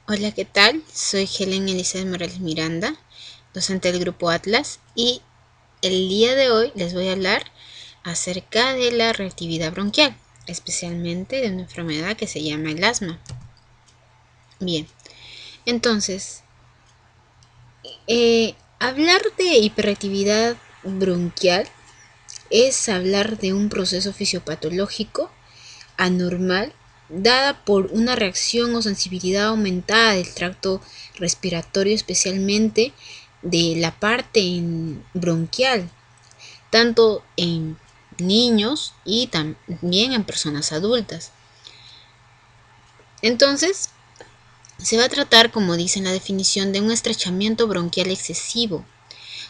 Hola, ¿qué tal? Soy Helen Elizabeth Morales Miranda, docente del Grupo Atlas, y el día de hoy les voy a hablar acerca de la reactividad bronquial, especialmente de una enfermedad que se llama el asma. Bien, entonces, hablar de hiperactividad bronquial es hablar de un proceso fisiopatológico anormal dada por una reacción o sensibilidad aumentada del tracto respiratorio, especialmente de la parte bronquial, tanto en niños y también en personas adultas. Entonces, se va a tratar, como dice en la definición, de un estrechamiento bronquial excesivo,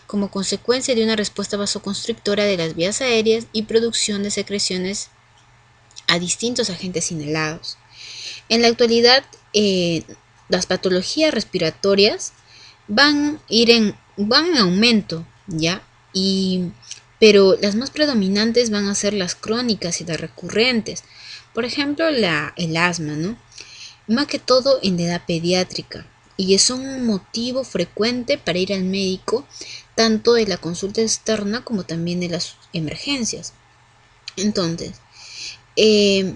como consecuencia de una respuesta vasoconstrictora de las vías aéreas y producción de secreciones a distintos agentes inhalados. En la actualidad, las patologías respiratorias van en aumento, ¿ya? Pero las más predominantes van a ser las crónicas y las recurrentes. Por ejemplo, el asma, ¿no? Más que todo en la edad pediátrica. Y son un motivo frecuente para ir al médico, tanto de la consulta externa como también de las emergencias. Entonces, eh,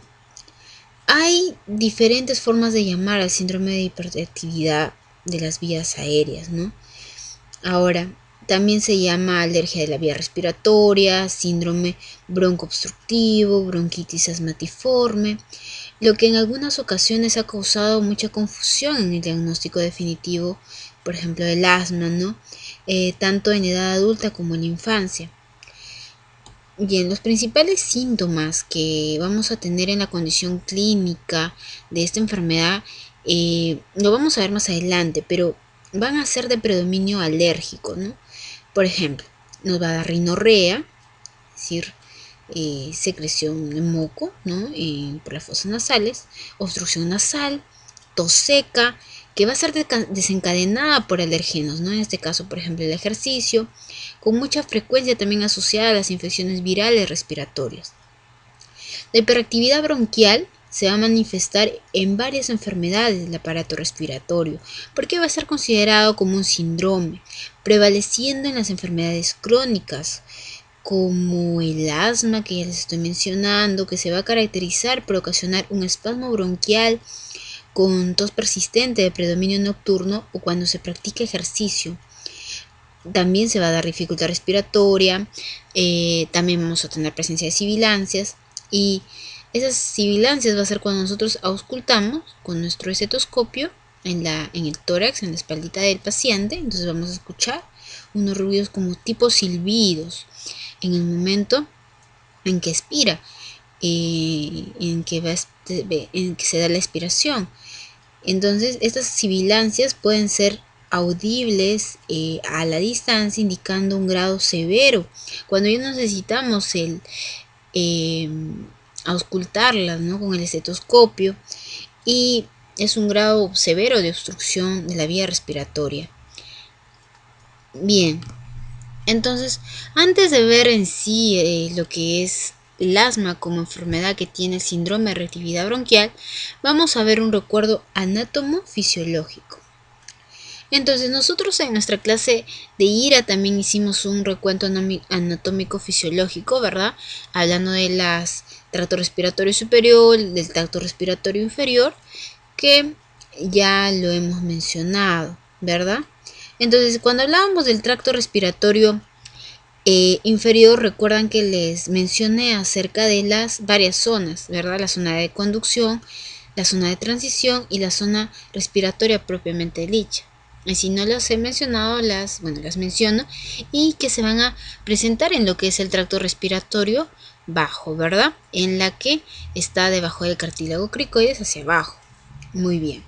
hay diferentes formas de llamar al síndrome de hiperactividad de las vías aéreas, ¿no? Ahora, también se llama alergia de la vía respiratoria, síndrome broncoobstructivo, bronquitis asmatiforme, lo que en algunas ocasiones ha causado mucha confusión en el diagnóstico definitivo, por ejemplo, del asma, ¿no? Tanto en edad adulta como en la infancia. Bien, los principales síntomas que vamos a tener en la condición clínica de esta enfermedad lo vamos a ver más adelante, pero van a ser de predominio alérgico, ¿no? Por ejemplo, nos va a dar rinorrea, es decir, secreción de moco, ¿no? Por las fosas nasales, obstrucción nasal, tos seca, que va a ser desencadenada por alergenos, ¿no? En este caso, por ejemplo, el ejercicio, con mucha frecuencia también asociada a las infecciones virales respiratorias. La hiperactividad bronquial se va a manifestar en varias enfermedades del aparato respiratorio, porque va a ser considerado como un síndrome, prevaleciendo en las enfermedades crónicas, como el asma que ya les estoy mencionando, que se va a caracterizar por ocasionar un espasmo bronquial con tos persistente de predominio nocturno o cuando se practica ejercicio. También se va a dar dificultad respiratoria, también vamos a tener presencia de sibilancias, y esas sibilancias va a ser cuando nosotros auscultamos con nuestro estetoscopio en el tórax, en la espaldita del paciente. Entonces vamos a escuchar unos ruidos como tipo silbidos en el momento en que expira, en que se da la expiración. Entonces estas sibilancias pueden ser audibles a la distancia, indicando un grado severo. Cuando ya necesitamos eh, auscultarlas, ¿no? Con el estetoscopio, y es un grado severo de obstrucción de la vía respiratoria. Bien, entonces, antes de ver en sí lo que es el asma como enfermedad que tiene el síndrome de reactividad bronquial, vamos a ver un recuerdo anátomo-fisiológico. Entonces, nosotros en nuestra clase de IRA también hicimos un recuento anatómico-fisiológico, ¿verdad? Hablando de las tracto respiratorio superior, del tracto respiratorio inferior, que ya lo hemos mencionado, ¿verdad? Entonces, cuando hablábamos del tracto respiratorio inferior, recuerdan que les mencioné acerca de las varias zonas, ¿verdad? La zona de conducción, la zona de transición y la zona respiratoria propiamente dicha. Y si no las he mencionado, las menciono, y que se van a presentar en lo que es el tracto respiratorio bajo, ¿verdad? En la que está debajo del cartílago cricoides hacia abajo. Muy bien.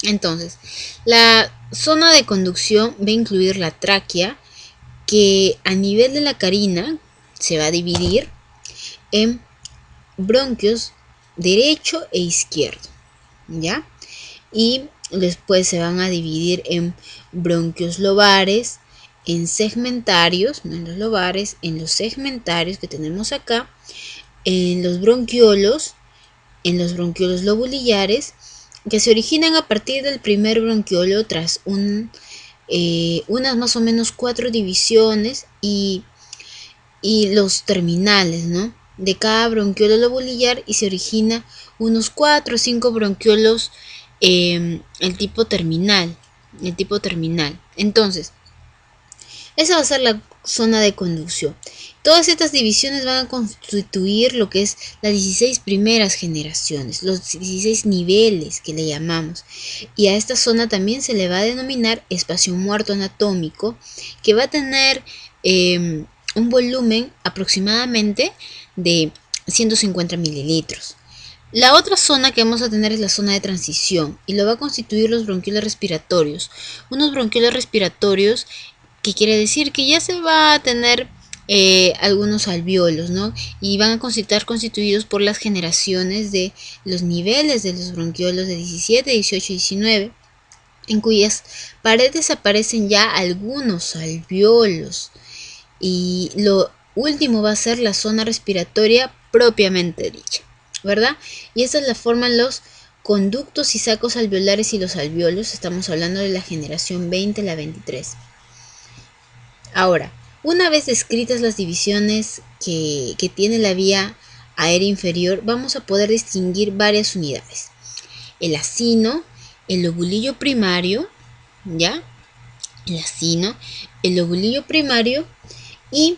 Entonces, la zona de conducción va a incluir la tráquea, que a nivel de la carina se va a dividir en bronquios derecho e izquierdo, ¿ya? Y después se van a dividir en bronquios lobares, en segmentarios, no en los lobares, en los segmentarios que tenemos acá, en los bronquiolos lobulillares que se originan a partir del primer bronquiolo tras unas más o menos 4 divisiones y los terminales, ¿no? De cada bronquiolo lobulillar, y se origina unos 4 o 5 bronquiolos, el tipo terminal. Entonces, esa va a ser la zona de conducción. Todas estas divisiones van a constituir lo que es las 16 primeras generaciones, los 16 niveles que le llamamos. Y a esta zona también se le va a denominar espacio muerto anatómico, que va a tener un volumen aproximadamente de 150 mililitros. La otra zona que vamos a tener es la zona de transición, y lo va a constituir los bronquiolos respiratorios. Unos bronquiolos respiratorios que quiere decir que ya se va a tener algunos alvéolos, ¿no? Y van a estar constituidos por las generaciones de los niveles de los bronquiolos de 17, 18 y 19, en cuyas paredes aparecen ya algunos alvéolos. Y lo último va a ser la zona respiratoria propiamente dicha, ¿verdad? Y esta es la forman los conductos y sacos alveolares y los alvéolos. Estamos hablando de la generación 20, la 23. Ahora, una vez descritas las divisiones que tiene la vía aérea inferior, vamos a poder distinguir varias unidades: el acino, el lobulillo primario, ¿ya? El acino, el lobulillo primario y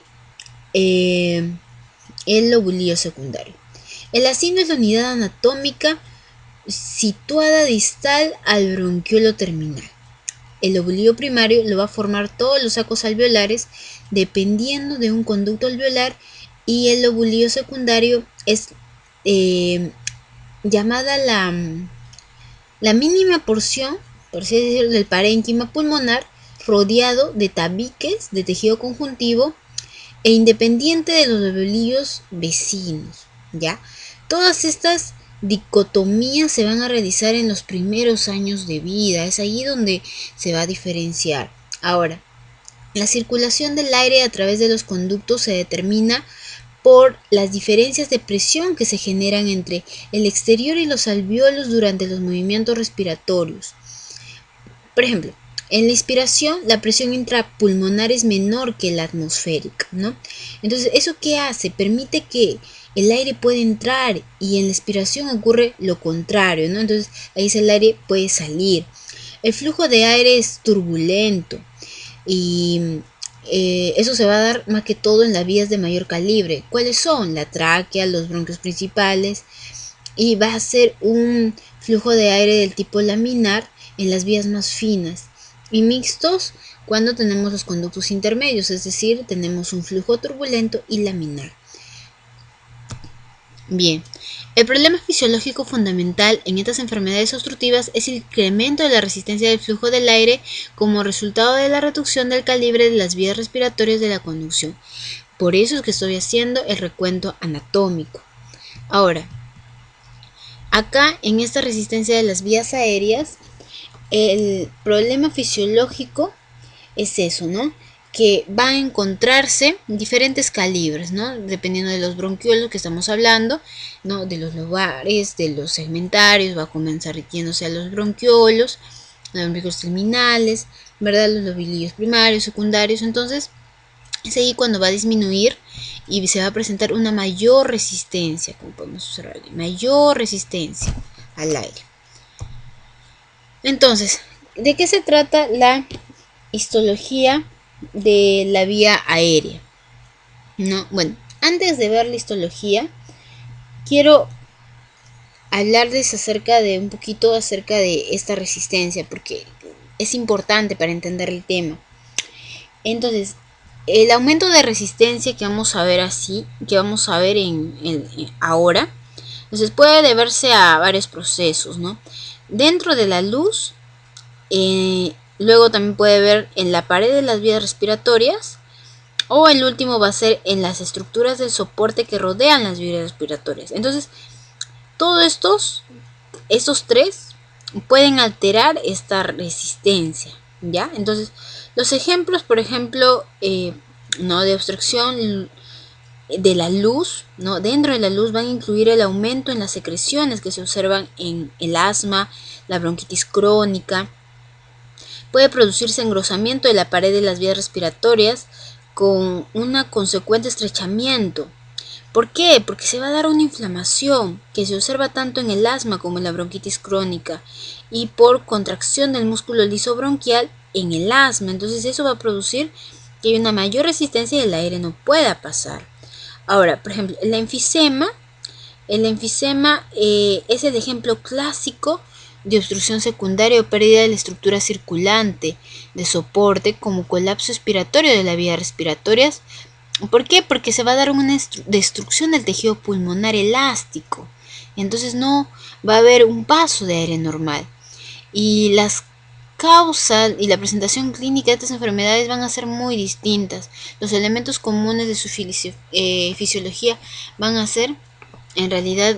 el lobulillo secundario. El acino es la unidad anatómica situada distal al bronquiolo terminal. El lobulillo primario lo va a formar todos los sacos alveolares dependiendo de un conducto alveolar, y el lobulillo secundario es llamada la mínima porción, por así decirlo, del parénquima pulmonar, rodeado de tabiques de tejido conjuntivo e independiente de los lobulillos vecinos, ¿ya? Todas estas dicotomías se van a realizar en los primeros años de vida. Es ahí donde se va a diferenciar. Ahora, la circulación del aire a través de los conductos se determina por las diferencias de presión que se generan entre el exterior y los alvéolos durante los movimientos respiratorios. Por ejemplo, en la inspiración, la presión intrapulmonar es menor que la atmosférica, ¿no? Entonces, ¿eso qué hace? Permite que el aire puede entrar, y en la expiración ocurre lo contrario, ¿no? Entonces, ahí el aire puede salir. El flujo de aire es turbulento, y eso se va a dar más que todo en las vías de mayor calibre. ¿Cuáles son? La tráquea, los bronquios principales, y va a ser un flujo de aire del tipo laminar en las vías más finas, y mixtos cuando tenemos los conductos intermedios, es decir, tenemos un flujo turbulento y laminar. Bien, el problema fisiológico fundamental en estas enfermedades obstructivas es el incremento de la resistencia del flujo del aire como resultado de la reducción del calibre de las vías respiratorias de la conducción. Por eso es que estoy haciendo el recuento anatómico. Ahora, acá en esta resistencia de las vías aéreas, el problema fisiológico es eso, ¿no? Que va a encontrarse diferentes calibres, ¿no? Dependiendo de los bronquiolos que estamos hablando, ¿no? De los lobares, de los segmentarios, va a comenzar yéndose a los bronquiolos terminales, ¿verdad? Los lobilillos primarios, secundarios. Entonces, es ahí cuando va a disminuir y se va a presentar una mayor resistencia, como podemos observar, mayor resistencia al aire. Entonces, ¿de qué se trata la histología de la vía aérea? No, bueno, antes de ver la histología, quiero hablarles un poquito acerca de esta resistencia, porque es importante para entender el tema. Entonces, el aumento de resistencia que vamos a ver ahora, entonces puede deberse a varios procesos, ¿no? Dentro de la luz, luego también puede ver en la pared de las vías respiratorias, o el último va a ser en las estructuras del soporte que rodean las vías respiratorias. Entonces, todos estos tres pueden alterar esta resistencia, ¿ya? Entonces, los ejemplos, por ejemplo, no de obstrucción de la luz, ¿no? Dentro de la luz van a incluir el aumento en las secreciones que se observan en el asma, la bronquitis crónica. Puede producirse engrosamiento de la pared de las vías respiratorias con un consecuente estrechamiento. ¿Por qué? Porque se va a dar una inflamación que se observa tanto en el asma como en la bronquitis crónica y por contracción del músculo liso bronquial en el asma. Entonces eso va a producir que haya una mayor resistencia y el aire no pueda pasar. Ahora, por ejemplo, el enfisema es el ejemplo clásico de obstrucción secundaria o pérdida de la estructura circulante de soporte como colapso expiratorio de la vía respiratoria. ¿Por qué? Porque se va a dar una destrucción del tejido pulmonar elástico. Entonces no va a haber un paso de aire normal. Y las causas y la presentación clínica de estas enfermedades van a ser muy distintas. Los elementos comunes de su fisiología van a ser en realidad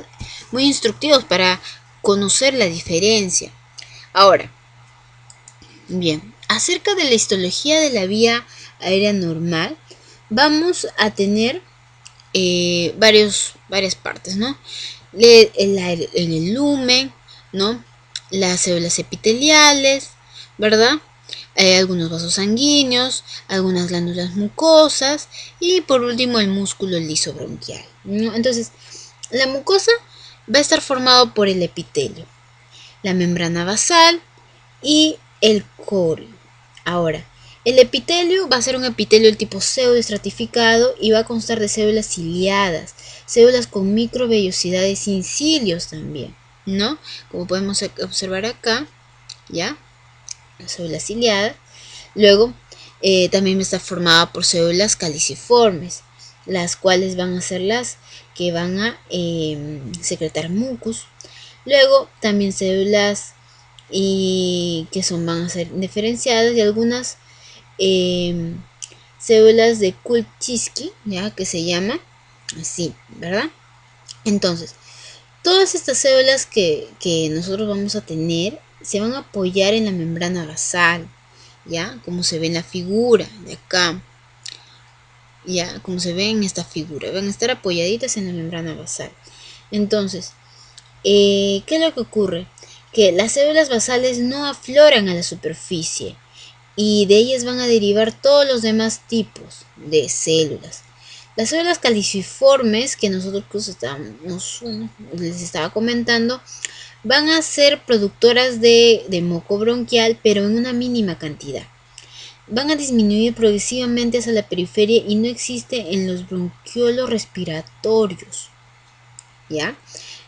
muy instructivos para conocer la diferencia. Ahora, bien, acerca de la histología de la vía aérea normal, vamos a tener varias partes, ¿no? El lumen, ¿no? Las células epiteliales, ¿verdad? Algunos vasos sanguíneos, algunas glándulas mucosas y por último el músculo liso bronquial, ¿no? Entonces, la mucosa va a estar formado por el epitelio, la membrana basal y el coro. Ahora, el epitelio va a ser un epitelio del tipo pseudoestratificado y va a constar de células ciliadas, células con microvellosidades sin cilios también, ¿no? Como podemos observar acá, ¿ya? La célula ciliada. Luego, también está formada por células caliciformes, las cuales van a ser las que van a secretar mucus. Luego, también células que van a ser diferenciadas y algunas células de Kulczycki, ya que se llama así, ¿verdad? Entonces, todas estas células que nosotros vamos a tener se van a apoyar en la membrana basal, ya, como se ve en la figura de acá, ya, como se ve en esta figura, van a estar apoyaditas en la membrana basal. Entonces, ¿qué es lo que ocurre? Que las células basales no afloran a la superficie y de ellas van a derivar todos los demás tipos de células. Las células caliciformes que nosotros les estaba comentando van a ser productoras de moco bronquial, pero en una mínima cantidad. Van a disminuir progresivamente hacia la periferia y no existe en los bronquiolos respiratorios, ¿ya?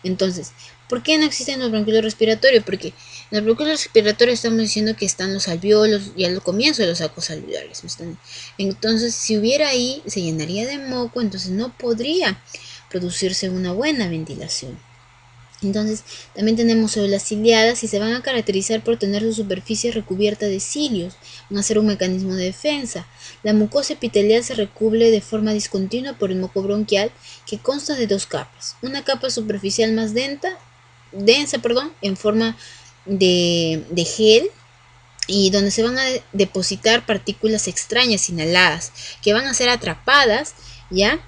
Entonces, ¿por qué no existen los bronquiolos respiratorios? Porque en los bronquiolos respiratorios estamos diciendo que están los alveolos y al comienzo de los sacos alveolares. Entonces, si hubiera ahí, se llenaría de moco, entonces no podría producirse una buena ventilación. Entonces, también tenemos células ciliadas y se van a caracterizar por tener su superficie recubierta de cilios, van a ser un mecanismo de defensa. La mucosa epitelial se recubre de forma discontinua por el moco bronquial, que consta de dos capas. Una capa superficial más densa, en forma de gel, y donde se van a depositar partículas extrañas inhaladas, que van a ser atrapadas, ¿ya?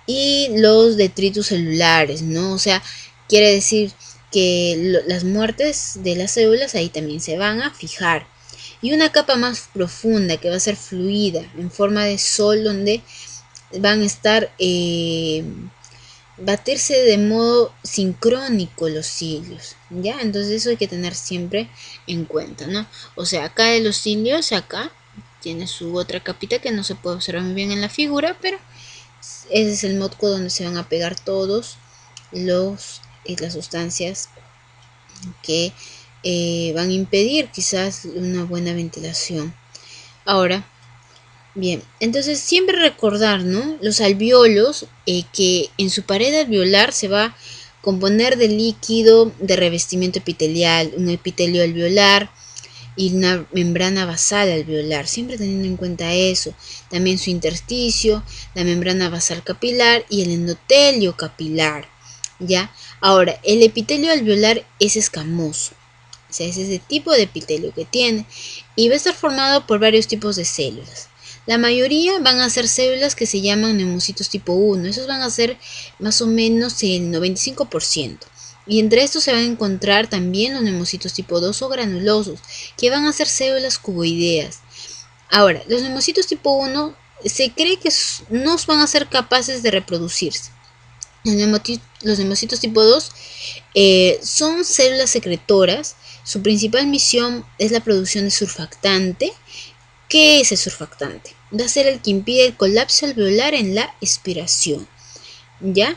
Y los detritus celulares, ¿no? O sea, quiere decir que las muertes de las células ahí también se van a fijar. Y una capa más profunda que va a ser fluida en forma de sol, donde van a estar batirse de modo sincrónico los cilios, ¿ya? Entonces eso hay que tener siempre en cuenta, ¿no? O sea, acá de los cilios, acá tiene su otra capita que no se puede observar muy bien en la figura, pero ese es el moco donde se van a pegar todos las sustancias que van a impedir quizás una buena ventilación. Ahora, bien, entonces siempre recordar, ¿no? Los alveolos, que en su pared alveolar se va a componer de líquido de revestimiento epitelial, un epitelio alveolar y una membrana basal alveolar, siempre teniendo en cuenta eso. También su intersticio, la membrana basal capilar y el endotelio capilar, ¿ya? Ahora, el epitelio alveolar es escamoso, o sea, es ese tipo de epitelio que tiene y va a estar formado por varios tipos de células. La mayoría van a ser células que se llaman neumocitos tipo 1. Esos van a ser más o menos el 95%. Y entre estos se van a encontrar también los neumocitos tipo 2 o granulosos, que van a ser células cuboideas. Ahora, los neumocitos tipo 1 se cree que no van a ser capaces de reproducirse. Los neumocitos tipo 2 son células secretoras. Su principal misión es la producción de surfactante. ¿Qué es el surfactante? Va a ser el que impide el colapso alveolar en la expiración, ¿ya?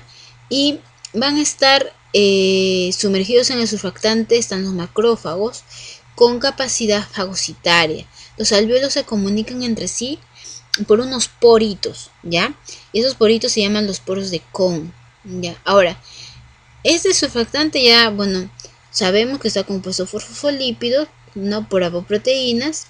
Y van a estar sumergidos en el surfactante, están los macrófagos con capacidad fagocitaria. Los alvéolos se comunican entre sí por unos poritos, ¿ya? Y esos poritos se llaman los poros de Kohn, ¿ya? Ahora, este surfactante ya, bueno, sabemos que está compuesto por fosfolípidos, no por apoproteínas.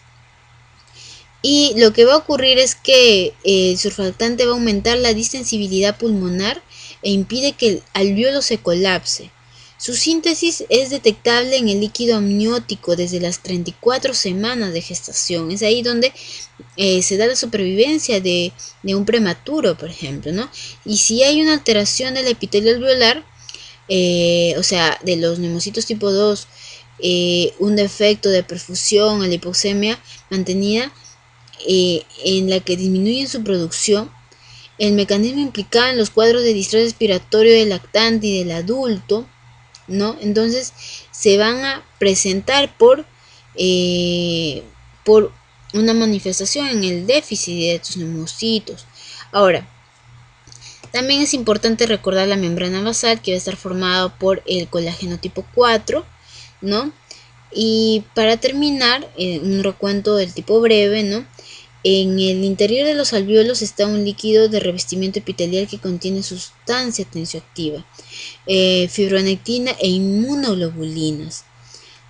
Y lo que va a ocurrir es que el surfactante va a aumentar la distensibilidad pulmonar e impide que el alvéolo se colapse. Su síntesis es detectable en el líquido amniótico desde las 34 semanas de gestación. Es ahí donde se da la supervivencia de un prematuro, por ejemplo, ¿no? Y si hay una alteración del epitelio alveolar, o sea, de los neumocitos tipo 2, un defecto de perfusión, la hipoxemia mantenida, en la que disminuyen su producción, el mecanismo implicado en los cuadros de distrés respiratorio del lactante y del adulto, ¿no? Entonces se van a presentar por una manifestación en el déficit de estos neumocitos. Ahora, también es importante recordar la membrana basal, que va a estar formada por el colágeno tipo 4, ¿no? Y para terminar, un recuento del tipo breve, ¿no? En el interior de los alvéolos está un líquido de revestimiento epitelial que contiene sustancia tensioactiva, fibronectina e inmunoglobulinas,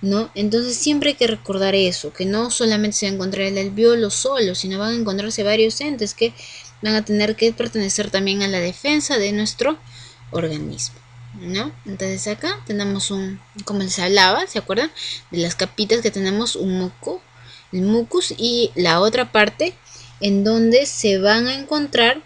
¿no? Entonces siempre hay que recordar eso, que no solamente se va a encontrar el alvéolo solo, sino van a encontrarse varios entes que van a tener que pertenecer también a la defensa de nuestro organismo, ¿no? Entonces acá tenemos como les hablaba, ¿se acuerdan? De las capitas que tenemos, un moco, el mucus, y la otra parte en donde se van a encontrar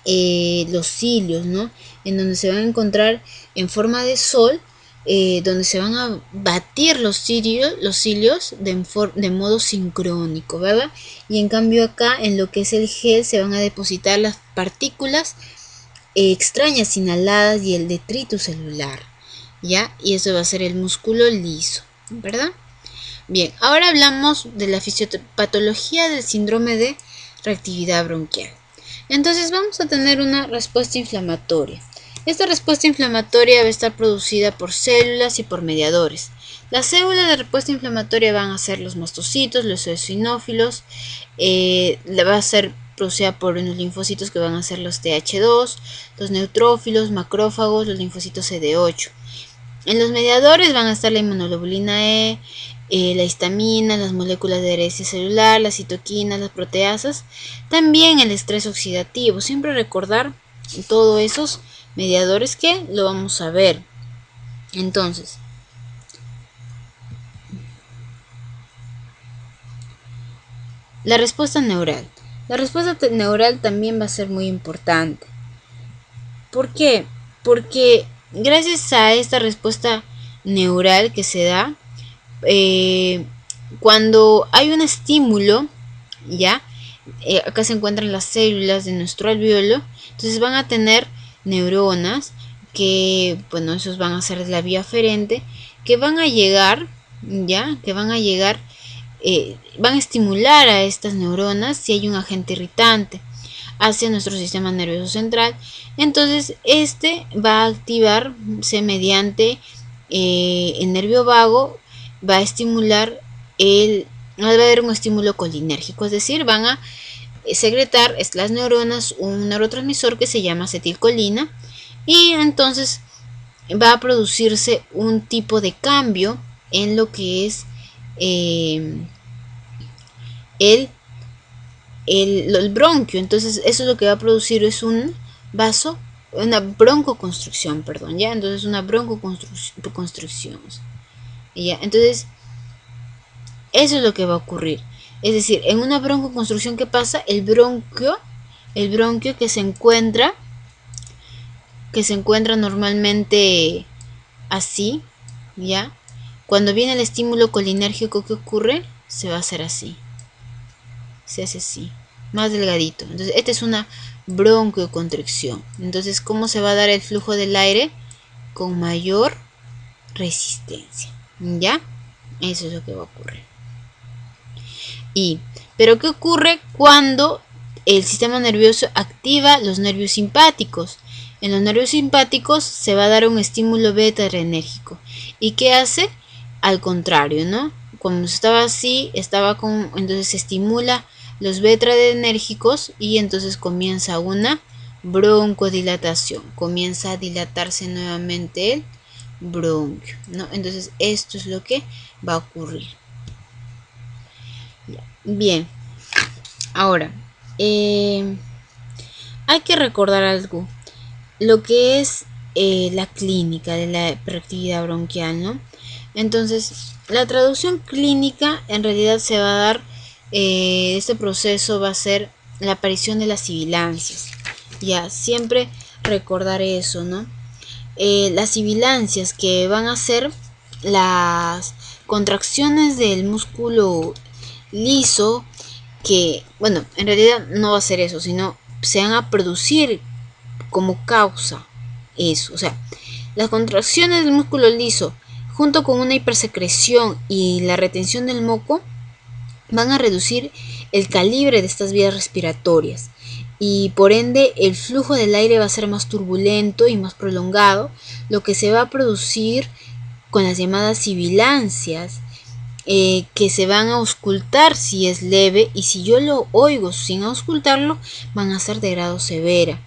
los cilios, ¿no? En donde se van a encontrar en forma de sol, donde se van a batir los cilios de modo sincrónico, ¿verdad? Y en cambio acá, en lo que es el gel, se van a depositar las partículas extrañas inhaladas y el detritus celular, ¿ya? Y eso va a ser el músculo liso, ¿verdad? Bien, ahora hablamos de la fisiopatología del síndrome de reactividad bronquial. Entonces vamos a tener una respuesta inflamatoria. Esta respuesta inflamatoria va a estar producida por células y por mediadores. Las células de respuesta inflamatoria van a ser los mastocitos, los eosinófilos, va a ser producida por unos linfocitos que van a ser los TH2, los neutrófilos, macrófagos, los linfocitos CD8. En los mediadores van a estar la inmunoglobulina E, la histamina, las moléculas de herencia celular, las citoquinas, las proteasas, también el estrés oxidativo. Siempre recordar todos esos mediadores que lo vamos a ver. Entonces, la respuesta neural. La respuesta neural también va a ser muy importante. ¿Por qué? Porque gracias a esta respuesta neural que se da, cuando hay un estímulo, ¿ya? Acá se encuentran las células de nuestro alvéolo, entonces van a tener neuronas que, bueno, esos van a ser de la vía aferente, que van a llegar, ¿ya? Que van a llegar, van a estimular a estas neuronas si hay un agente irritante hacia nuestro sistema nervioso central. Entonces este va a activarse mediante el nervio vago, va a estimular va a haber un estímulo colinérgico, es decir, van a secretar las neuronas un neurotransmisor que se llama acetilcolina, y entonces va a producirse un tipo de cambio en lo que es el bronquio. Entonces eso es lo que va a producir es un vaso, una broncoconstrucción, perdón, ya. Entonces una broncoconstrucción, ya. Entonces eso es lo que va a ocurrir. Es decir, en una broncoconstricción, ¿qué pasa? El bronquio que se encuentra normalmente así, ¿ya? Cuando viene el estímulo colinérgico, ¿qué ocurre? Se va a hacer así. Se hace así, más delgadito. Entonces, esta es una broncoconstricción. Entonces, ¿cómo se va a dar el flujo del aire? Con mayor resistencia, ¿ya? Eso es lo que va a ocurrir. Pero ¿qué ocurre cuando el sistema nervioso activa los nervios simpáticos? En los nervios simpáticos se va a dar un estímulo beta adrenérgico. ¿Y qué hace? Al contrario, ¿no? Cuando estaba así, entonces se estimula los beta adrenérgicos y entonces comienza una broncodilatación. Comienza a dilatarse nuevamente el bronquio, ¿no? Entonces esto es lo que va a ocurrir. Bien, ahora hay que recordar algo, lo que es la clínica de la hiperactividad bronquial, ¿no? Entonces, la traducción clínica en realidad se va a dar, este proceso va a ser la aparición de las sibilancias. Ya, siempre recordar eso, ¿no? Las sibilancias que van a ser las contracciones del músculo liso, que, bueno, en realidad no va a ser eso, sino se van a producir como causa eso. O sea, las contracciones del músculo liso junto con una hipersecreción y la retención del moco van a reducir el calibre de estas vías respiratorias y por ende el flujo del aire va a ser más turbulento y más prolongado, lo que se va a producir con las llamadas sibilancias, que se van a auscultar si es leve, y si yo lo oigo sin auscultarlo van a ser de grado severa,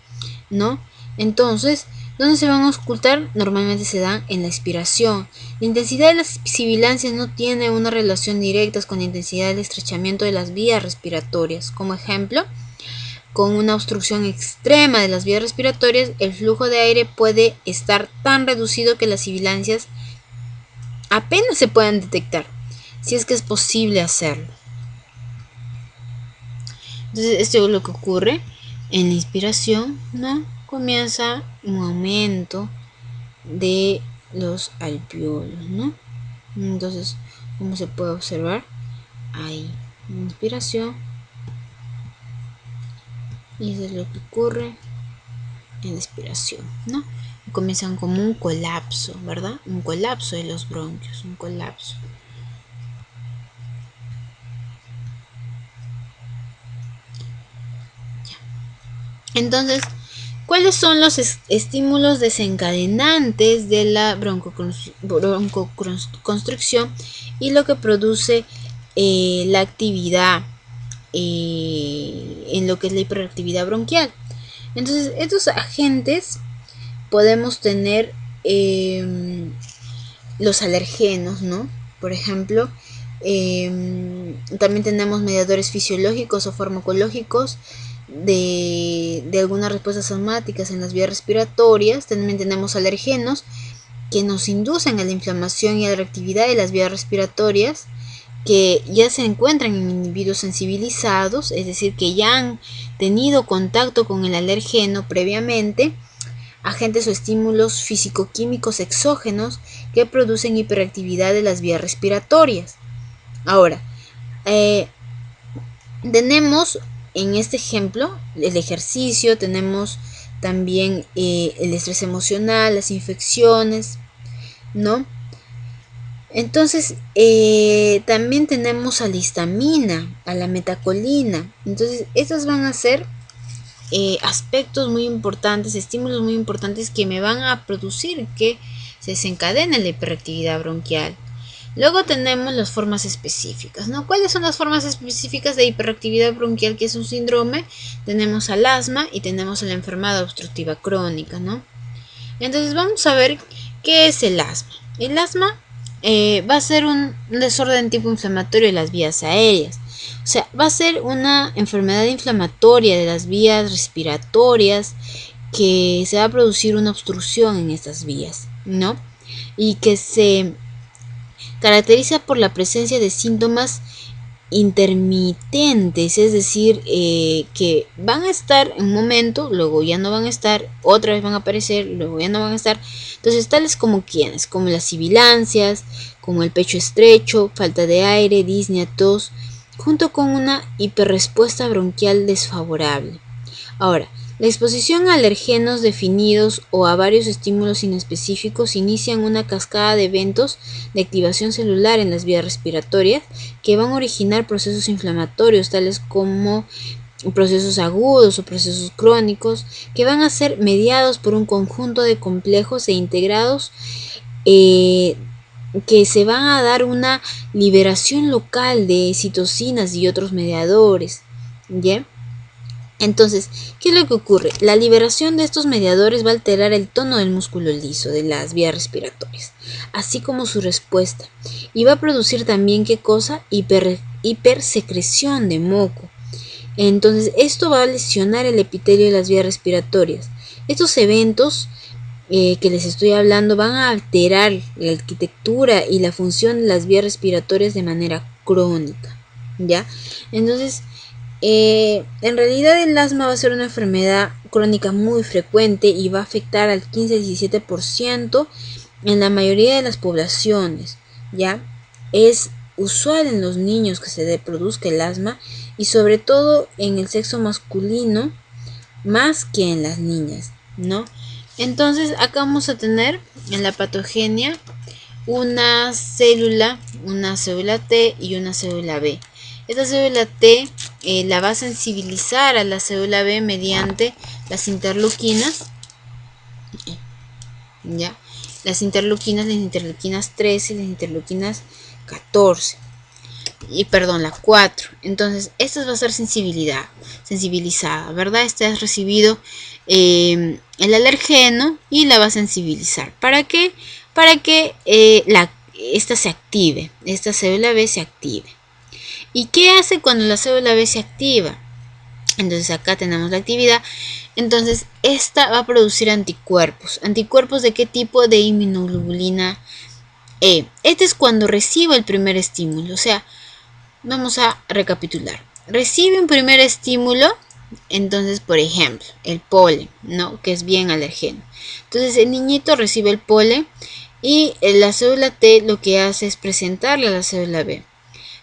¿no? Entonces, ¿dónde se van a auscultar? Normalmente se dan en la expiración. La intensidad de las sibilancias no tiene una relación directa con la intensidad del estrechamiento de las vías respiratorias. Como ejemplo, con una obstrucción extrema de las vías respiratorias, el flujo de aire puede estar tan reducido que las sibilancias apenas se puedan detectar, si es que es posible hacerlo. Entonces, esto es lo que ocurre en la inspiración, ¿no? Comienza un aumento de los alvéolos, ¿no? Entonces, como se puede observar, hay inspiración y eso es lo que ocurre en la expiración, ¿no? Comienzan como un colapso, ¿verdad? Un colapso de los bronquios, un colapso. Entonces, ¿cuáles son los estímulos desencadenantes de la broncoconstricción y lo que produce la actividad en lo que es la hiperactividad bronquial? Entonces, estos agentes podemos tener los alergenos, ¿no? Por ejemplo, también tenemos mediadores fisiológicos o farmacológicos de algunas respuestas somáticas en las vías respiratorias. También tenemos alergenos que nos inducen a la inflamación y a la reactividad de las vías respiratorias, que ya se encuentran en individuos sensibilizados, es decir, que ya han tenido contacto con el alergeno previamente, agentes o estímulos físico-químicos exógenos que producen hiperactividad de las vías respiratorias. Ahora, tenemos en este ejemplo el ejercicio, tenemos también el estrés emocional, las infecciones, ¿no? Entonces, también tenemos a la histamina, a la metacolina. Entonces, estas van a ser aspectos muy importantes, estímulos muy importantes que me van a producir que se desencadene la hiperactividad bronquial. Luego tenemos las formas específicas, ¿no? ¿Cuáles son las formas específicas de hiperactividad bronquial, que es un síndrome? Tenemos al asma y tenemos a la enfermedad obstructiva crónica, ¿no? Entonces vamos a ver qué es el asma. El asma va a ser un desorden tipo inflamatorio de las vías aéreas. O sea, va a ser una enfermedad inflamatoria de las vías respiratorias, que se va a producir una obstrucción en estas vías, ¿no? Y que se caracteriza por la presencia de síntomas intermitentes, es decir, que van a estar en un momento, luego ya no van a estar, otra vez van a aparecer, luego ya no van a estar. Entonces, tales como quienes, como las sibilancias, como el pecho estrecho, falta de aire, disnea, tos, junto con una hiperrespuesta bronquial desfavorable. Ahora, la exposición a alergenos definidos o a varios estímulos inespecíficos inician una cascada de eventos de activación celular en las vías respiratorias que van a originar procesos inflamatorios tales como procesos agudos o procesos crónicos que van a ser mediados por un conjunto de complejos e integrados que se van a dar una liberación local de citocinas y otros mediadores, ¿ya? Entonces, ¿qué es lo que ocurre? La liberación de estos mediadores va a alterar el tono del músculo liso de las vías respiratorias, así como su respuesta, y va a producir también, ¿qué cosa? Hipersecreción de moco. Entonces, esto va a lesionar el epitelio de las vías respiratorias. Estos eventos que les estoy hablando van a alterar la arquitectura y la función de las vías respiratorias de manera crónica, ¿ya? Entonces, en realidad el asma va a ser una enfermedad crónica muy frecuente y va a afectar al 15-17% en la mayoría de las poblaciones, ¿ya? Es usual en los niños que se produzca el asma y sobre todo en el sexo masculino más que en las niñas, ¿no? Entonces acá vamos a tener en la patogenia una célula T y una célula B. Esta célula T la va a sensibilizar a la célula B mediante las interleuquinas, ¿ya? Las interleuquinas 13 y las interleuquinas 14. La 4. Entonces, esta va a ser sensibilizada, ¿verdad? Esta has recibido el alergeno y la va a sensibilizar. ¿Para qué? Para que esta se active, esta célula B se active. ¿Y qué hace cuando la célula B se activa? Entonces acá tenemos la actividad. Entonces esta va a producir anticuerpos. ¿Anticuerpos de qué tipo? De inmunoglobulina E. Este es cuando recibe el primer estímulo. O sea, vamos a recapitular. Recibe un primer estímulo, entonces, por ejemplo, el polen, ¿no? Que es bien alergeno. Entonces el niñito recibe el polen y la célula T lo que hace es presentarle a la célula B.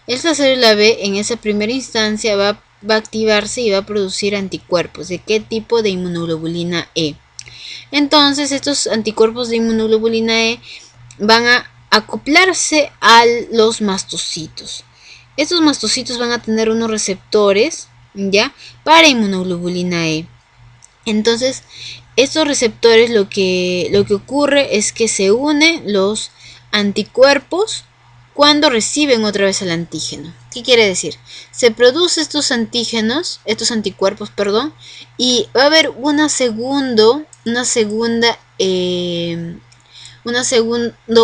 Esta célula B en esa primera instancia va a activarse y va a producir anticuerpos. ¿De qué tipo? De inmunoglobulina E. Entonces estos anticuerpos de inmunoglobulina E van a acoplarse a los mastocitos. Estos mastocitos van a tener unos receptores, ¿ya? Para inmunoglobulina E. Entonces, estos receptores lo que ocurre es que se unen los anticuerpos cuando reciben otra vez el antígeno. ¿Qué quiere decir? Se producen estos anticuerpos, y va a haber un segundo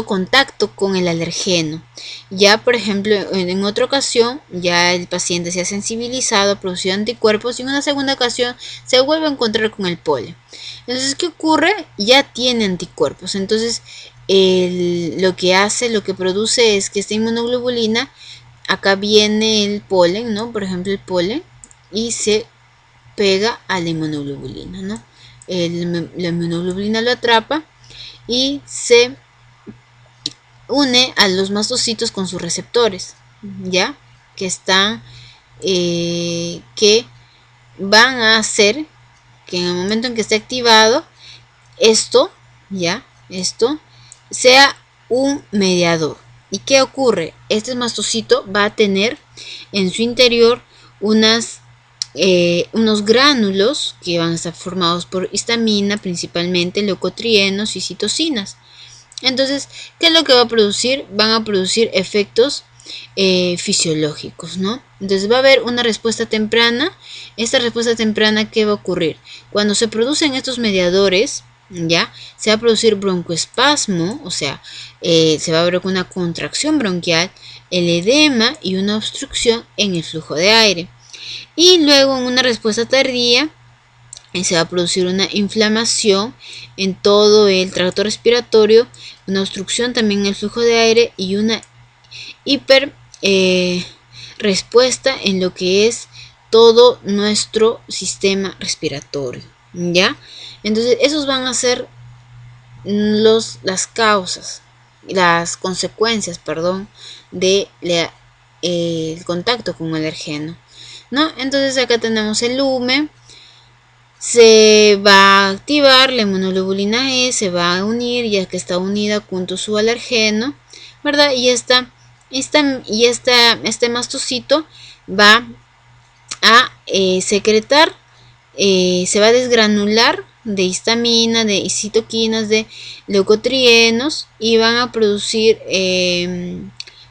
contacto con el alergeno. Ya, por ejemplo, en otra ocasión, ya el paciente se ha sensibilizado, ha producido anticuerpos y en una segunda ocasión se vuelve a encontrar con el polen. Entonces, ¿qué ocurre? Ya tiene anticuerpos. Entonces, lo que produce es que esta inmunoglobulina, acá viene el polen, ¿no? Por ejemplo, el polen, y se pega a la inmunoglobulina, ¿no? La inmunoglobulina lo atrapa y se une a los mastocitos con sus receptores, ¿ya? Que están, que van a hacer que en el momento en que esté activado, esto sea un mediador. ¿Y qué ocurre? Este mastocito va a tener en su interior unos gránulos que van a estar formados por histamina, principalmente leucotrienos y citocinas. Entonces, ¿qué es lo que va a producir? Van a producir efectos fisiológicos, ¿no? Entonces va a haber una respuesta temprana. Esta respuesta temprana, ¿qué va a ocurrir? Cuando se producen estos mediadores, ¿ya? Se va a producir broncoespasmo, o sea, se va a ver una contracción bronquial, el edema y una obstrucción en el flujo de aire. Y luego en una respuesta tardía, se va a producir una inflamación en todo el tracto respiratorio, una obstrucción también en el flujo de aire y una respuesta en lo que es todo nuestro sistema respiratorio, ¿ya? Entonces, esos van a ser las causas, las consecuencias, perdón, de el contacto con un alergeno, ¿no? Entonces acá tenemos el lumen, se va a activar la inmunoglobulina E, se va a unir, ya que está unida junto a su alergeno, ¿verdad? Y este mastocito va a secretar, se va a desgranular de histamina, de citoquinas, de leucotrienos y van a producir,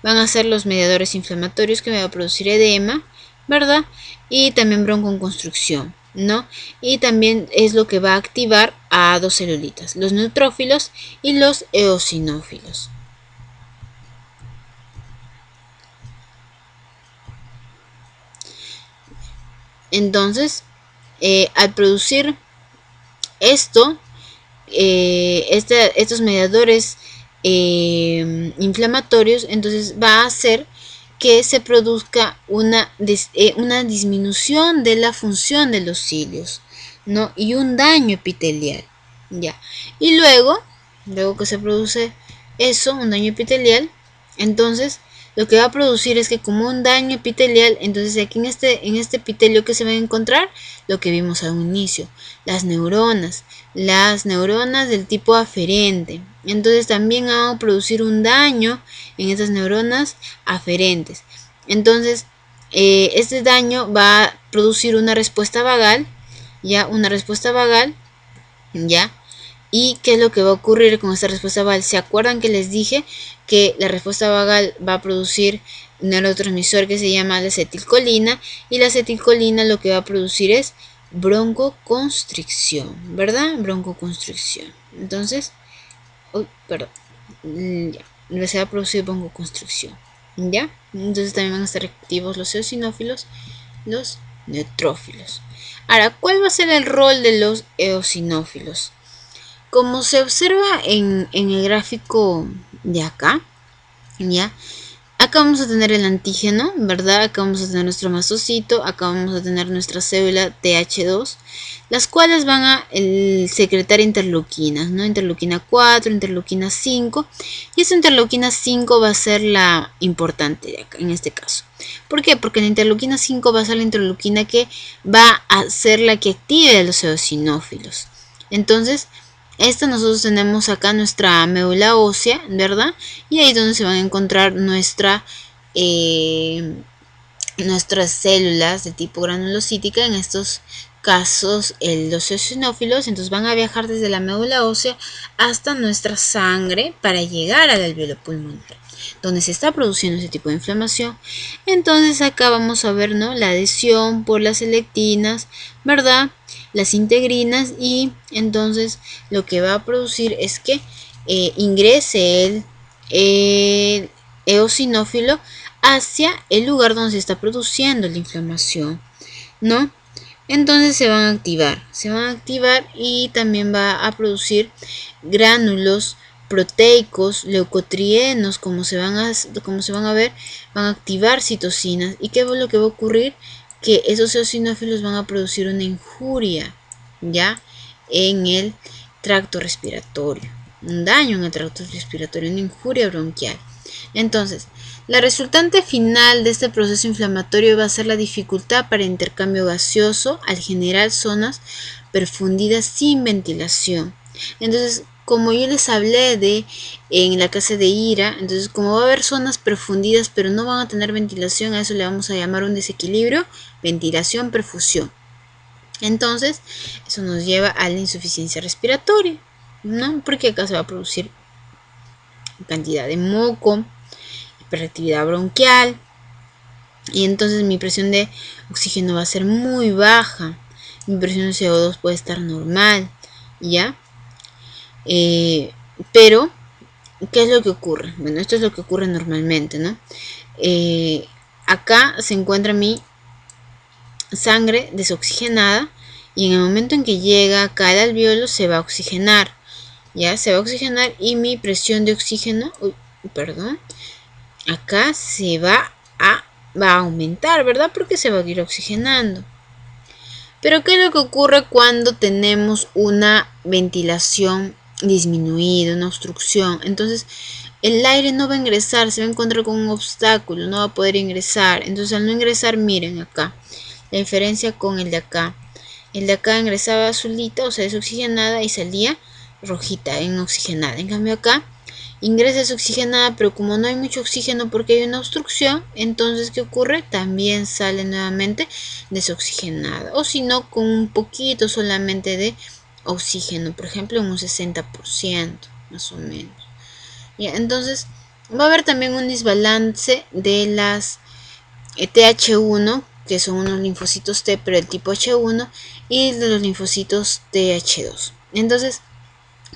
van a ser los mediadores inflamatorios que van a producir edema, ¿verdad? Y también broncoconstricción, ¿no? Y también es lo que va a activar a dos celulitas, los neutrófilos y los eosinófilos. Entonces, al producir esto, estos mediadores inflamatorios, entonces va a hacer que se produzca una disminución de la función de los cilios, ¿no? Y un daño epitelial, ¿ya? Y luego que se produce eso, un daño epitelial, entonces lo que va a producir es que como un daño epitelial, entonces aquí en este epitelio que se va a encontrar, lo que vimos al inicio, las neuronas del tipo aferente. Entonces también van a producir un daño en esas neuronas aferentes. Entonces este daño va a producir una respuesta vagal, ya, ya. ¿Y qué es lo que va a ocurrir con esta respuesta vagal? ¿Se acuerdan que les dije que la respuesta vagal va a producir un neurotransmisor que se llama la acetilcolina? Y la acetilcolina lo que va a producir es broncoconstricción, ¿verdad? Broncoconstricción. Entonces, ya, se va a producir broncoconstricción, ¿ya? Entonces también van a estar activos los eosinófilos, los neutrófilos. Ahora, ¿cuál va a ser el rol de los eosinófilos? Como se observa en el gráfico de acá, ¿ya? Acá vamos a tener el antígeno, ¿verdad? Acá vamos a tener nuestro mastocito, acá vamos a tener nuestra célula TH2, las cuales van a secretar interleuquinas, ¿no? Interleuquina 4, interleuquina 5, y esa interleuquina 5 va a ser la importante de acá, en este caso. ¿Por qué? Porque la interleuquina 5 va a ser la interleuquina que va a ser la que active a los eosinófilos. Entonces, nosotros tenemos acá nuestra médula ósea, ¿verdad? Y ahí es donde se van a encontrar nuestras células de tipo granulocítica, en estos casos los eosinófilos. Entonces van a viajar desde la médula ósea hasta nuestra sangre para llegar al alvéolo pulmonar, donde se está produciendo ese tipo de inflamación. Entonces acá vamos a ver, ¿no?, la adhesión por las lectinas, ¿verdad?, las integrinas, y entonces lo que va a producir es que ingrese el eosinófilo hacia el lugar donde se está produciendo la inflamación, ¿no? Entonces se van a activar y también va a producir gránulos proteicos, leucotrienos, como se van a ver, van a activar citocinas. ¿Y qué es lo que va a ocurrir? Que esos eosinófilos van a producir una injuria, ¿ya?, en el tracto respiratorio, un daño en el tracto respiratorio, una injuria bronquial. Entonces, la resultante final de este proceso inflamatorio va a ser la dificultad para el intercambio gaseoso al generar zonas perfundidas sin ventilación. Entonces, como yo les hablé en la clase de IRA, entonces como va a haber zonas perfundidas pero no van a tener ventilación, a eso le vamos a llamar un desequilibrio ventilación-perfusión. Entonces, eso nos lleva a la insuficiencia respiratoria, ¿no? Porque acá se va a producir cantidad de moco, hiperactividad bronquial, y entonces mi presión de oxígeno va a ser muy baja, mi presión de CO2 puede estar normal, ¿ya? Pero, ¿qué es lo que ocurre? Bueno, esto es lo que ocurre normalmente, ¿no? Acá se encuentra mi sangre desoxigenada, y en el momento en que llega acá al alvéolo se va a oxigenar, ¿ya? Se va a oxigenar y mi presión de oxígeno, acá se va a va a aumentar, ¿verdad? Porque se va a ir oxigenando. Pero ¿qué es lo que ocurre cuando tenemos una ventilación disminuida, una obstrucción? Entonces el aire no va a ingresar, se va a encontrar con un obstáculo, no va a poder ingresar. Entonces al no ingresar, miren acá, la diferencia con el de acá. El de acá ingresaba azulita, o sea, desoxigenada, y salía rojita, oxigenada. En cambio acá ingresa desoxigenada, pero como no hay mucho oxígeno porque hay una obstrucción, entonces ¿qué ocurre? También sale nuevamente desoxigenada. O si no, con un poquito solamente de oxígeno, por ejemplo, en un 60%, más o menos. ¿Ya? Entonces va a haber también un desbalance de las TH1, que son unos linfocitos T, pero el tipo H1, y de los linfocitos TH2. Entonces,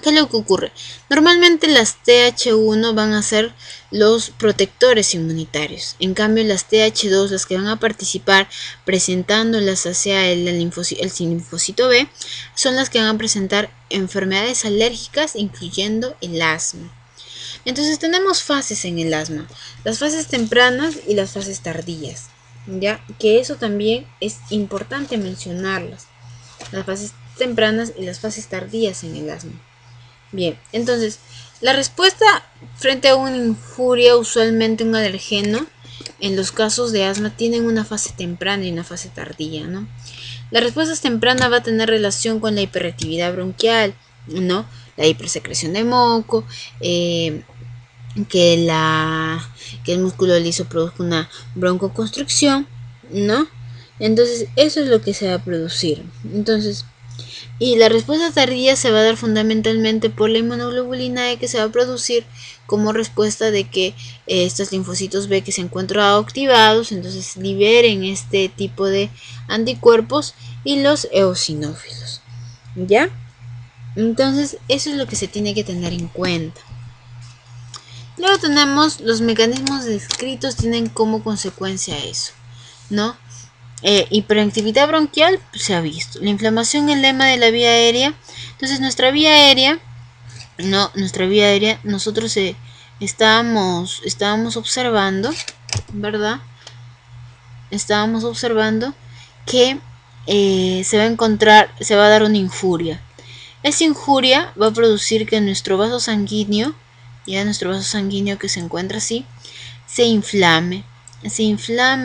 ¿qué es lo que ocurre? Normalmente las TH1 van a ser los protectores inmunitarios. En cambio, las TH2, las que van a participar presentándolas hacia el linfocito B, son las que van a presentar enfermedades alérgicas, incluyendo el asma. Entonces tenemos fases en el asma, las fases tempranas y las fases tardías, ya que eso también es importante mencionarlas, las fases tempranas y las fases tardías en el asma. Bien, entonces la respuesta frente a una injuria, usualmente un alergeno, en los casos de asma tienen una fase temprana y una fase tardía, ¿no? La respuesta temprana va a tener relación con la hiperreactividad bronquial, ¿no? La hipersecreción de moco, que el músculo liso produzca una broncoconstricción, ¿no? Entonces eso es lo que se va a producir. Entonces, y la respuesta tardía se va a dar fundamentalmente por la inmunoglobulina E que se va a producir como respuesta de que estos linfocitos B que se encuentran activados, entonces liberen este tipo de anticuerpos y los eosinófilos, ¿ya? Entonces eso es lo que se tiene que tener en cuenta. Luego tenemos los mecanismos descritos tienen como consecuencia eso, ¿no? Hiperactividad bronquial se ha visto. La inflamación, el edema de la vía aérea. Entonces nuestra vía aérea, nosotros estábamos observando, ¿verdad? Estábamos observando que se va a dar una injuria. Esa injuria va a producir que nuestro vaso sanguíneo, que se encuentra así, se inflame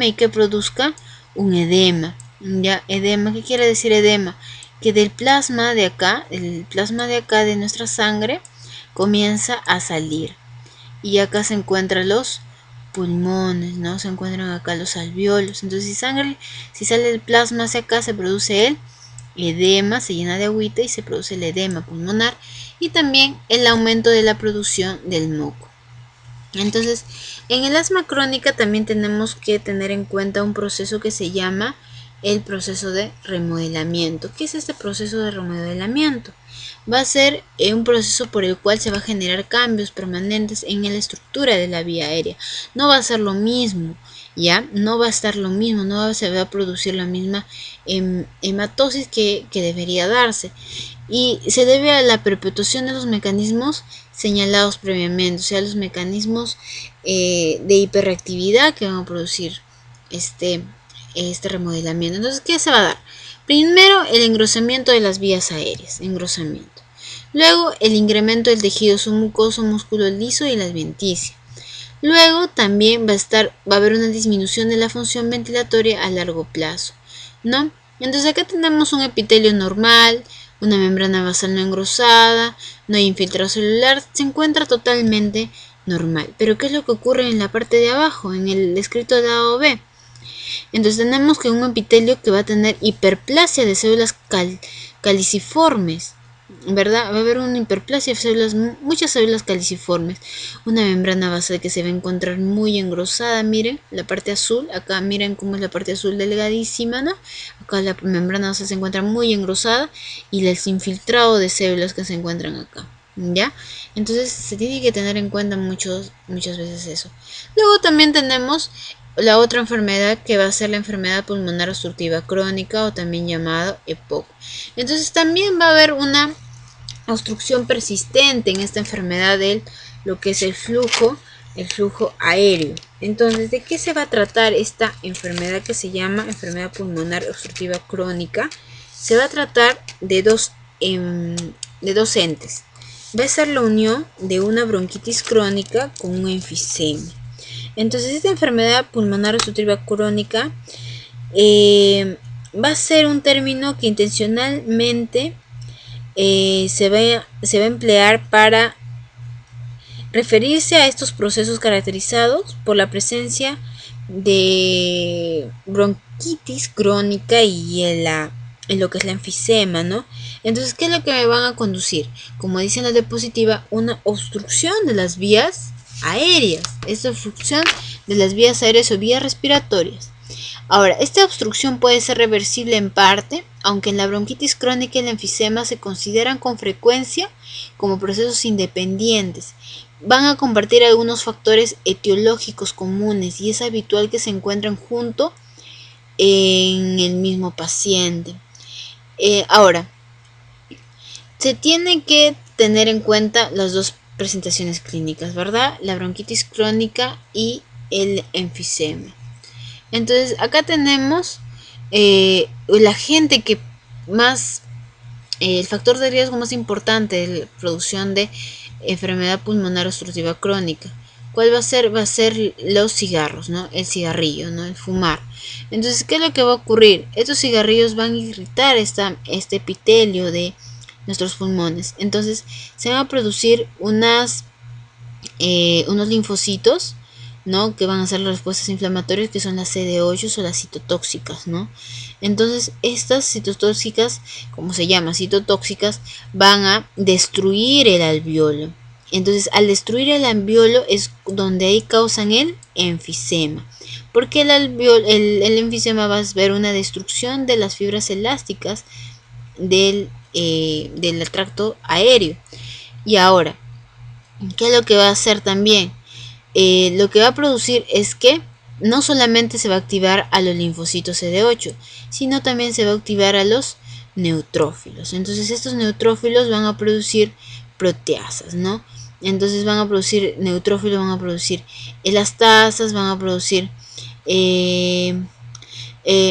y que produzca un edema. ¿Ya? Edema, ¿qué quiere decir edema? Que del plasma de acá, de nuestra sangre, comienza a salir. Y acá se encuentran los pulmones, ¿no? Se encuentran acá los alveolos. Entonces, si sale el plasma hacia acá, se produce el edema, se llena de agüita y se produce el edema pulmonar y también el aumento de la producción del moco. Entonces, en el asma crónica también tenemos que tener en cuenta un proceso que se llama el proceso de remodelamiento. ¿Qué es este proceso de remodelamiento? Va a ser un proceso por el cual se va a generar cambios permanentes en la estructura de la vía aérea. No va a ser lo mismo, ¿ya? No va a estar lo mismo, no se va a producir la misma hematosis que debería darse. Y se debe a la perpetuación de los mecanismos señalados previamente, o sea, los mecanismos de hiperreactividad que van a producir este remodelamiento. Entonces, ¿qué se va a dar? Primero, el engrosamiento de las vías aéreas, engrosamiento. Luego, el incremento del tejido submucoso, músculo liso y la adventicia. Luego, también va a haber una disminución de la función ventilatoria a largo plazo, ¿no? Entonces, acá tenemos un epitelio normal, una membrana basal no engrosada, no hay infiltrado celular, se encuentra totalmente normal. Pero ¿qué es lo que ocurre en la parte de abajo, en el escrito de lado B? Entonces tenemos que un epitelio que va a tener hiperplasia de células caliciformes, ¿verdad? Va a haber una hiperplasia de células, muchas células caliciformes, una membrana basal que se va a encontrar muy engrosada, miren, la parte azul, acá miren cómo es la parte azul delgadísima, ¿no? Acá la membrana basal se encuentra muy engrosada y el infiltrado de células que se encuentran acá, ¿ya? Entonces se tiene que tener en cuenta muchas veces eso. Luego también tenemos la otra enfermedad que va a ser la enfermedad pulmonar obstructiva crónica o también llamada EPOC. Entonces también va a haber una obstrucción persistente en esta enfermedad de lo que es el flujo el flujo aéreo. Entonces, ¿de qué se va a tratar esta enfermedad que se llama enfermedad pulmonar obstructiva crónica? Se va a tratar de dos entes. Va a ser la unión de una bronquitis crónica con un enfisema. Entonces, esta enfermedad pulmonar obstructiva crónica va a ser un término que intencionalmente se va a emplear para referirse a estos procesos caracterizados por la presencia de bronquitis crónica y en lo que es la enfisema, ¿no? Entonces, ¿qué es lo que me van a conducir? Como dicen la diapositiva, una obstrucción de las vías aéreas. Esta obstrucción de las vías aéreas o vías respiratorias. Ahora, esta obstrucción puede ser reversible en parte, aunque en la bronquitis crónica y el enfisema se consideran con frecuencia como procesos independientes. Van a compartir algunos factores etiológicos comunes y es habitual que se encuentren junto en el mismo paciente. Ahora, se tiene que tener en cuenta las dos presentaciones clínicas, ¿verdad? La bronquitis crónica y el enfisema. Entonces, acá tenemos la gente que más, el factor de riesgo más importante de la producción de enfermedad pulmonar obstructiva crónica. ¿Cuál va a ser? Va a ser los cigarros, ¿no? El cigarrillo, ¿no? El fumar. Entonces, ¿qué es lo que va a ocurrir? Estos cigarrillos van a irritar este epitelio de nuestros pulmones. Entonces, se van a producir unos linfocitos, ¿no? Que van a ser las respuestas inflamatorias, que son las CD8 o las citotóxicas, ¿no? Entonces, estas citotóxicas, como se llama, citotóxicas, van a destruir el alveolo. Entonces, al destruir el alveolo es donde ahí causan el enfisema. Porque el enfisema va a ver una destrucción de las fibras elásticas del tracto aéreo. Y ahora, ¿qué es lo que va a hacer también? Lo que va a producir es que no solamente se va a activar a los linfocitos CD8, sino también se va a activar a los neutrófilos. Entonces estos neutrófilos van a producir proteasas, ¿no? Entonces van a producir neutrófilos, van a producir elastasas, van a producir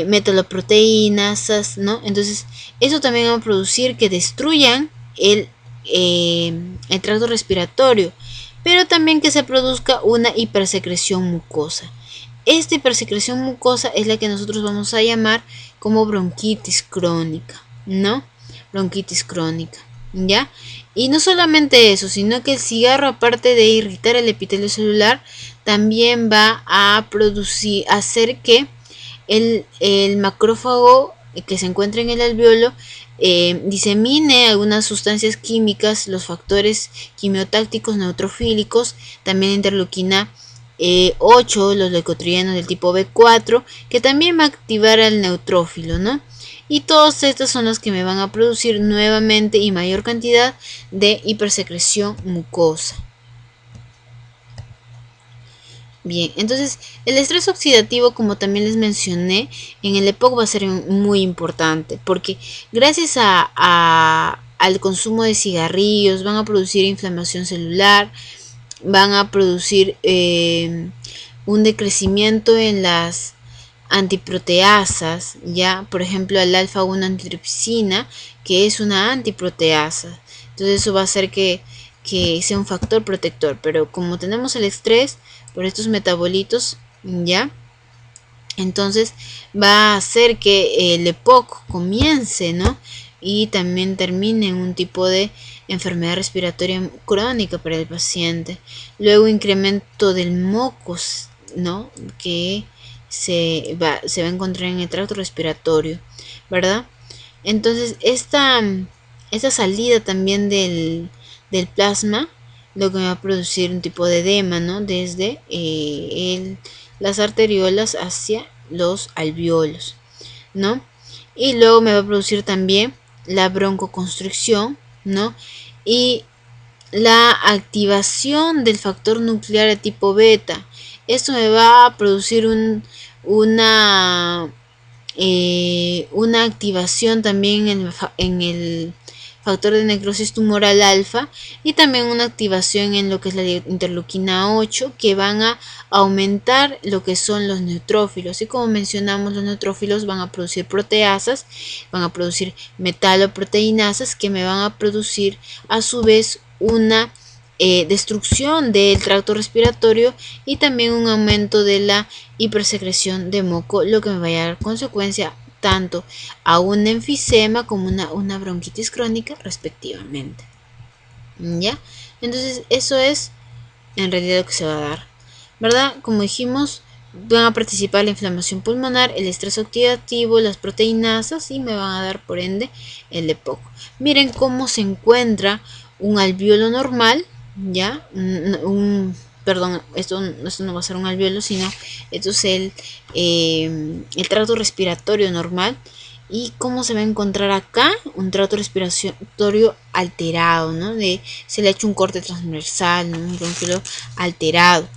metaloproteínas, ¿no? Entonces eso también va a producir que destruyan el tracto respiratorio, pero también que se produzca una hipersecreción mucosa. Esta hipersecreción mucosa es la que nosotros vamos a llamar como bronquitis crónica, ¿no? Bronquitis crónica, ¿ya? Y no solamente eso, sino que el cigarro, aparte de irritar el epitelio celular, también va a hacer que el macrófago que se encuentra en el alveolo disemine algunas sustancias químicas, los factores quimiotácticos neutrofílicos, también interleuquina 8, los leucotrienos del tipo B4, que también va a activar al neutrófilo, ¿no? Y todas estas son las que me van a producir nuevamente y mayor cantidad de hipersecreción mucosa. Bien, entonces el estrés oxidativo, como también les mencioné, en el EPOC va a ser muy importante porque gracias al consumo de cigarrillos van a producir inflamación celular, van a producir un decrecimiento en las antiproteasas, ya, por ejemplo, el alfa-1 antitripsina, que es una antiproteasa. Entonces eso va a hacer que sea un factor protector, pero como tenemos el estrés por estos metabolitos, ya, entonces va a hacer que el EPOC comience, ¿no? Y también termine en un tipo de enfermedad respiratoria crónica para el paciente. Luego incremento del mocos, ¿no? Que se va a encontrar en el tracto respiratorio, ¿verdad? Entonces esta salida también del plasma, lo que va a producir un tipo de edema, ¿no? Desde las arteriolas hacia los alveolos, ¿no? Y luego me va a producir también la broncoconstricción, ¿no? Y la activación del factor nuclear de tipo beta. Esto me va a producir una activación también en el factor de necrosis tumoral alfa y también una activación en lo que es la interleuquina 8 que van a aumentar lo que son los neutrófilos. Y como mencionamos, los neutrófilos van a producir proteasas, van a producir metaloproteinasas que me van a producir a su vez una destrucción del tracto respiratorio y también un aumento de la hipersecreción de moco, lo que me va a dar consecuencia tanto a un enfisema como una bronquitis crónica respectivamente. ¿Ya? Entonces eso es en realidad lo que se va a dar, ¿verdad? Como dijimos, van a participar la inflamación pulmonar, el estrés oxidativo, las proteínasas y me van a dar por ende el EPOC. Miren cómo se encuentra un alveolo normal, ¿ya? Perdón, esto no va a ser un alveolo, sino esto es el tracto respiratorio normal. Y cómo se va a encontrar acá un tracto respiratorio alterado, ¿no? Se le ha hecho un corte transversal, ¿no? Un bronquio alterado.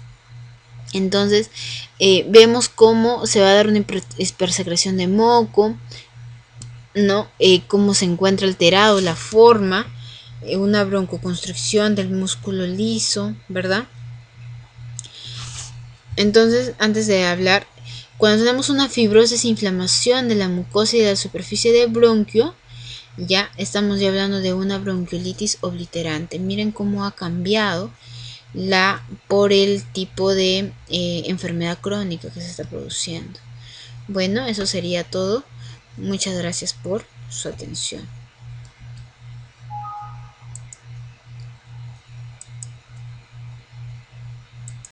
Entonces vemos cómo se va a dar una hipersecreción de moco, ¿no? Cómo se encuentra alterado la forma, una broncoconstricción del músculo liso, ¿verdad? Entonces, antes de hablar, cuando tenemos una fibrosis, inflamación de la mucosa y de la superficie del bronquio, ya estamos ya hablando de una bronquiolitis obliterante. Miren cómo ha cambiado por el tipo de enfermedad crónica que se está produciendo. Bueno, eso sería todo. Muchas gracias por su atención.